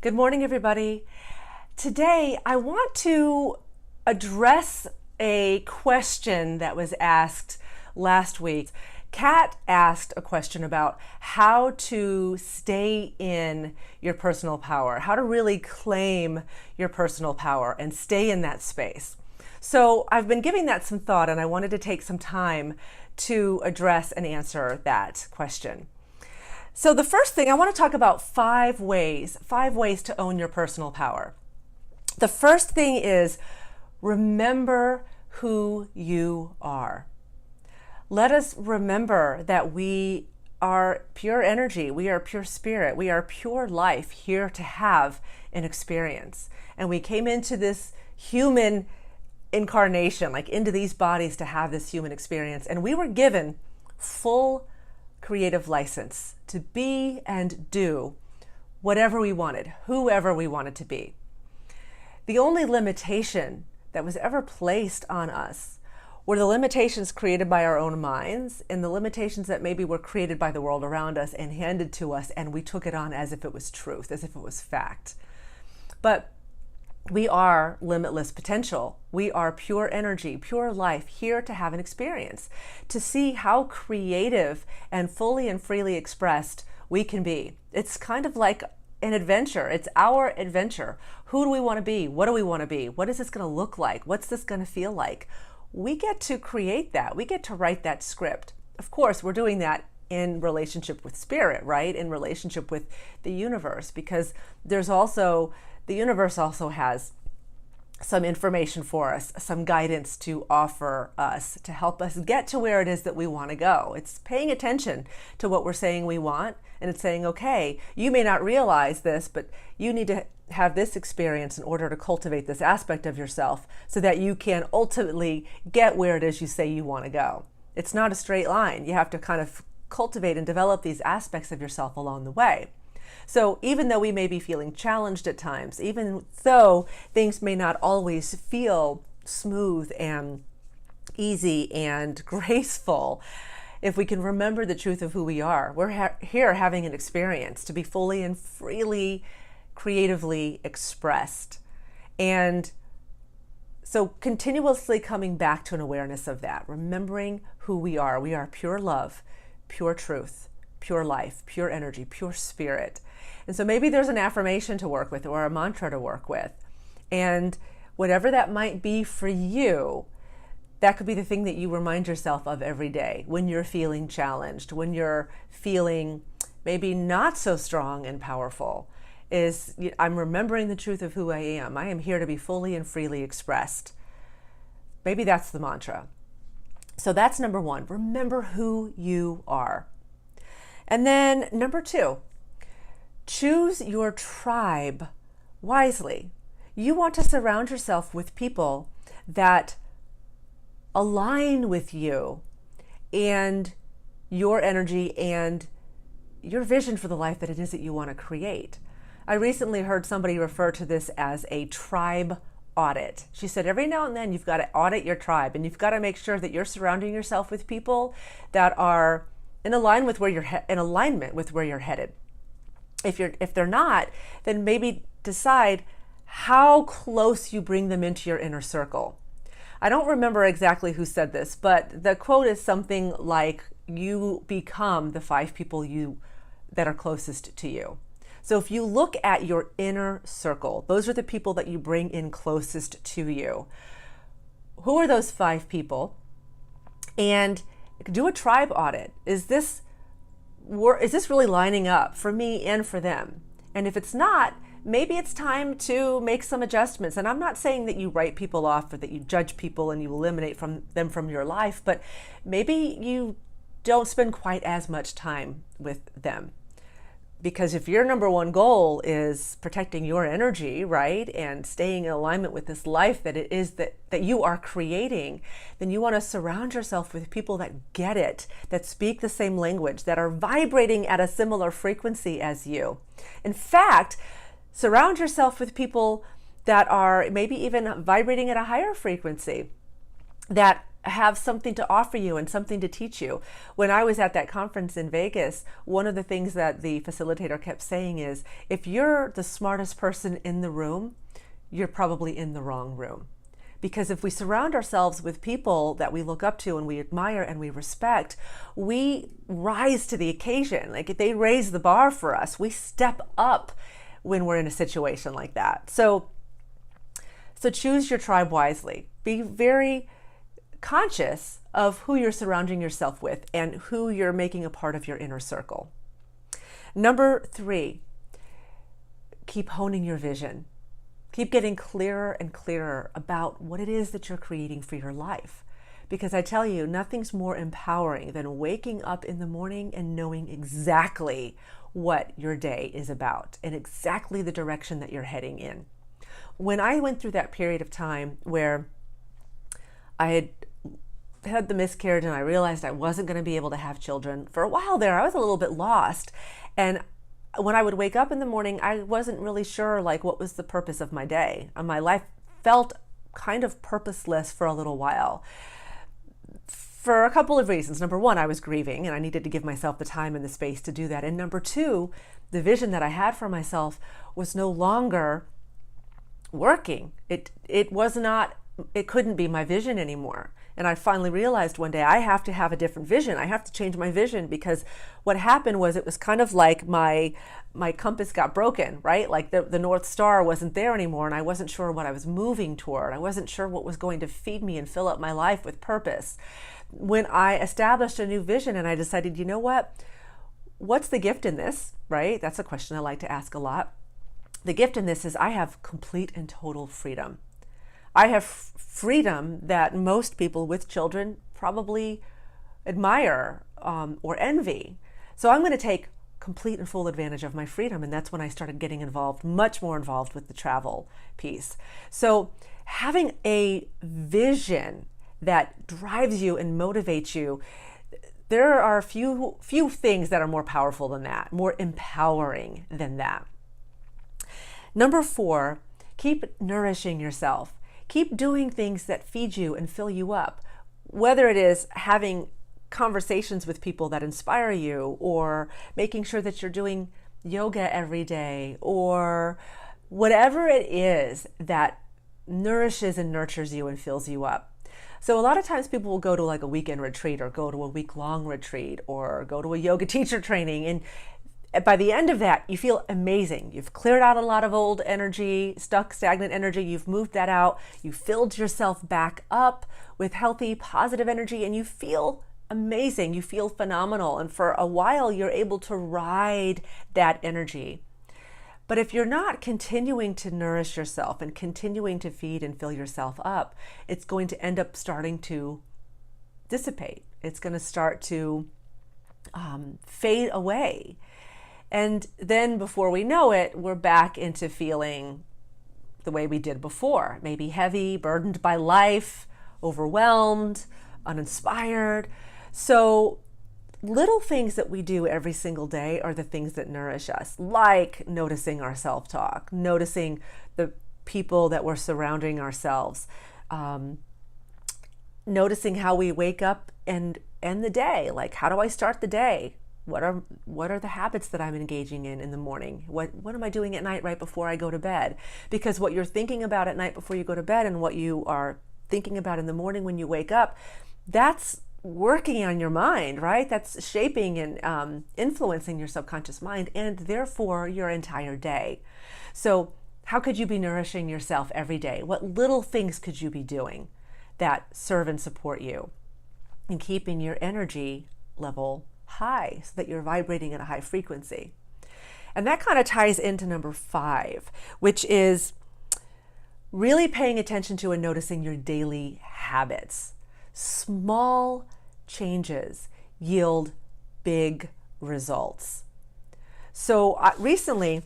Good morning, everybody. Today, I want to address a question that was asked last week. Kat asked a question about how to stay in your personal power, how to really claim your personal power and stay in that space. So I've been giving that some thought, and I wanted to take some time to address and answer that question. So the first thing, I want to talk about five ways to own your personal power. The first thing is remember who you are. Let us remember that we are pure energy, we are pure spirit, we are pure life here to have an experience. And we came into this human incarnation, like into these bodies to have this human experience. And we were given full creative license to be and do whatever we wanted, whoever we wanted to be. The only limitation that was ever placed on us were the limitations created by our own minds and the limitations that maybe were created by the world around us and handed to us, and we took it on as if it was truth, as if it was fact. But we are limitless potential. We are pure energy, pure life, here to have an experience, to see how creative and fully and freely expressed we can be. It's kind of like an adventure. It's our adventure. Who do we want to be? What do we want to be? What is this going to look like? What's this going to feel like? We get to create that. We get to write that script. Of course, we're doing that in relationship with spirit, right? In relationship with the universe, because the universe also has some information for us, some guidance to offer us to help us get to where it is that we want to go. It's paying attention to what we're saying we want, and it's saying, okay, you may not realize this, but you need to have this experience in order to cultivate this aspect of yourself so that you can ultimately get where it is you say you want to go. It's not a straight line. You have to kind of cultivate and develop these aspects of yourself along the way. So even though we may be feeling challenged at times, even though things may not always feel smooth and easy and graceful, if we can remember the truth of who we are, we're here having an experience to be fully and freely, creatively expressed. And so continuously coming back to an awareness of that, remembering who we are. We are pure love, pure truth, pure life, pure energy, pure spirit. And so maybe there's an affirmation to work with or a mantra to work with. And whatever that might be for you, that could be the thing that you remind yourself of every day when you're feeling challenged, when you're feeling maybe not so strong and powerful, is I'm remembering the truth of who I am. I am here to be fully and freely expressed. Maybe that's the mantra. So that's number one. Remember who you are. And then number two, choose your tribe wisely. You want to surround yourself with people that align with you and your energy and your vision for the life that it is that you want to create. I recently heard somebody refer to this as a tribe audit. She said every now and then you've got to audit your tribe, and you've got to make sure that you're surrounding yourself with people that are in alignment with where you're headed. If they're not, then maybe decide how close you bring them into your inner circle. I don't remember exactly who said this, but the quote is something like, you become the 5 people that are closest to you. So if you look at your inner circle, those are the people that you bring in closest to you. Who are those 5 people? And do a tribe audit. Is this really lining up for me and for them? And if it's not, maybe it's time to make some adjustments. And I'm not saying that you write people off or that you judge people and you eliminate them from your life, but maybe you don't spend quite as much time with them. Because if your number one goal is protecting your energy, right, and staying in alignment with this life that it is that you are creating, then you want to surround yourself with people that get it, that speak the same language, that are vibrating at a similar frequency as you. In fact, surround yourself with people that are maybe even vibrating at a higher frequency, that have something to offer you and something to teach you. When I was at that conference in Vegas, one of the things that the facilitator kept saying is, if you're the smartest person in the room, you're probably in the wrong room. Because if we surround ourselves with people that we look up to and we admire and we respect, we rise to the occasion. Like if they raise the bar for us, we step up when we're in a situation like that. So choose your tribe wisely. Be very conscious of who you're surrounding yourself with and who you're making a part of your inner circle. Number 3, keep honing your vision. Keep getting clearer and clearer about what it is that you're creating for your life. Because I tell you, nothing's more empowering than waking up in the morning and knowing exactly what your day is about and exactly the direction that you're heading in. When I went through that period of time where I had the miscarriage and I realized I wasn't going to be able to have children, for a while there, I was a little bit lost. And when I would wake up in the morning, I wasn't really sure like what was the purpose of my day. And my life felt kind of purposeless for a little while for a couple of reasons. Number 1, I was grieving and I needed to give myself the time and the space to do that. And number 2, the vision that I had for myself was no longer working. It couldn't be my vision anymore. And I finally realized one day I have to have a different vision. I have to change my vision, because what happened was it was kind of like my compass got broken, right? Like the North Star wasn't there anymore, and I wasn't sure what I was moving toward. I wasn't sure what was going to feed me and fill up my life with purpose. When I established a new vision and I decided, you know what? What's the gift in this, right? That's a question I like to ask a lot. The gift in this is I have complete and total freedom. I have freedom that most people with children probably admire or envy. So I'm going to take complete and full advantage of my freedom. And that's when I started getting involved, much more involved with the travel piece. So having a vision that drives you and motivates you, there are a few things that are more powerful than that, more empowering than that. Number 4, keep nourishing yourself. Keep doing things that feed you and fill you up, whether it is having conversations with people that inspire you, or making sure that you're doing yoga every day, or whatever it is that nourishes and nurtures you and fills you up. So a lot of times people will go to like a weekend retreat, or go to a week-long retreat, or go to a yoga teacher training, and by the end of that, you feel amazing. You've cleared out a lot of old energy, stagnant energy. You've moved that out. You filled yourself back up with healthy, positive energy, and you feel amazing. You feel phenomenal. And for a while, you're able to ride that energy. But if you're not continuing to nourish yourself and continuing to feed and fill yourself up, it's going to end up starting to dissipate. It's going to start to fade away. And then before we know it, we're back into feeling the way we did before, maybe heavy, burdened by life, overwhelmed, uninspired. So little things that we do every single day are the things that nourish us, like noticing our self-talk, noticing the people that we're surrounding ourselves, noticing how we wake up and end the day. Like, how do I start the day? What are the habits that I'm engaging in the morning? What am I doing at night right before I go to bed? Because what you're thinking about at night before you go to bed and what you are thinking about in the morning when you wake up, that's working on your mind, right? That's shaping and influencing your subconscious mind, and therefore your entire day. So how could you be nourishing yourself every day? What little things could you be doing that serve and support you and keeping your energy level high so that you're vibrating at a high frequency? And that kind of ties into number 5, which is really paying attention to and noticing your daily habits. Small changes yield big results. So recently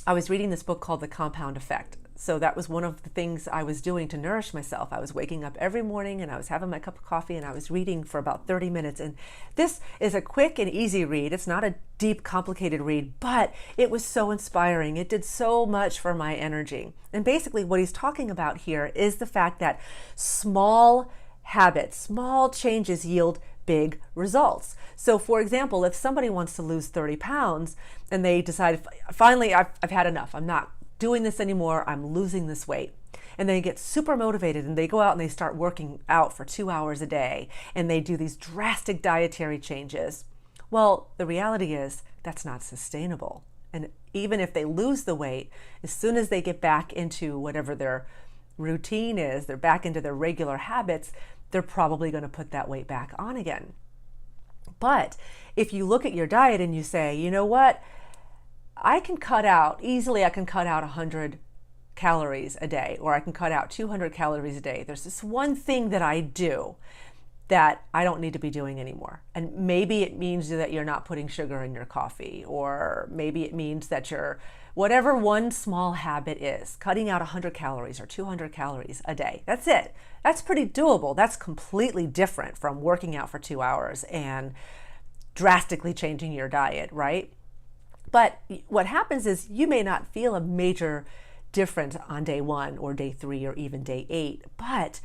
I was reading this book called The Compound Effect. So that was one of the things I was doing to nourish myself. I was waking up every morning and I was having my cup of coffee and I was reading for about 30 minutes. And this is a quick and easy read. It's not a deep, complicated read, but it was so inspiring. It did so much for my energy. And basically what he's talking about here is the fact that small habits, small changes yield big results. So for example, if somebody wants to lose 30 pounds and they decide, finally, I've had enough. I'm not doing this anymore. I'm losing this weight. And they get super motivated and they go out and they start working out for 2 hours a day and they do these drastic dietary changes. Well, the reality is that's not sustainable. And even if they lose the weight, as soon as they get back into whatever their routine is, they're back into their regular habits, they're probably going to put that weight back on again. But if you look at your diet and you say, you know what, I can cut out 100 calories a day, or I can cut out 200 calories a day. There's this one thing that I do that I don't need to be doing anymore. And maybe it means that you're not putting sugar in your coffee, or maybe it means that you're, whatever one small habit is, cutting out 100 calories or 200 calories a day. That's it. That's pretty doable. That's completely different from working out for 2 hours and drastically changing your diet, right? But what happens is you may not feel a major difference on day 1 or day 3 or even day 8, but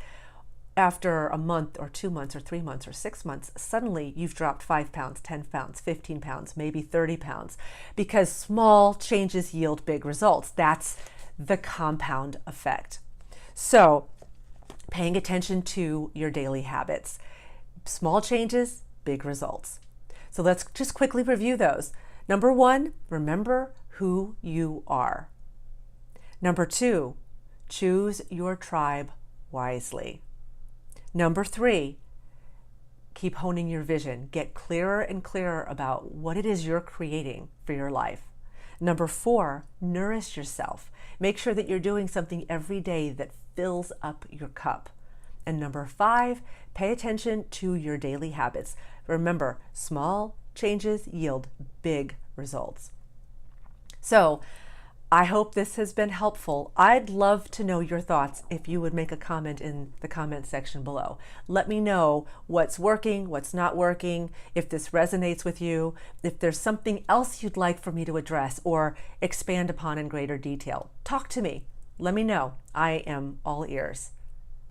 after a month or 2 months or 3 months or 6 months, suddenly you've dropped 5 pounds, 10 pounds, 15 pounds, maybe 30 pounds, because small changes yield big results. That's the compound effect. So paying attention to your daily habits, small changes, big results. So let's just quickly review those. Number 1, remember who you are. Number 2, choose your tribe wisely. Number 3, keep honing your vision. Get clearer and clearer about what it is you're creating for your life. Number 4, nourish yourself. Make sure that you're doing something every day that fills up your cup. And number 5, pay attention to your daily habits. Remember, small changes yield big results. So, I hope this has been helpful. I'd love to know your thoughts if you would make a comment in the comment section below. Let me know what's working, what's not working, if this resonates with you, if there's something else you'd like for me to address or expand upon in greater detail. Talk to me. Let me know. I am all ears.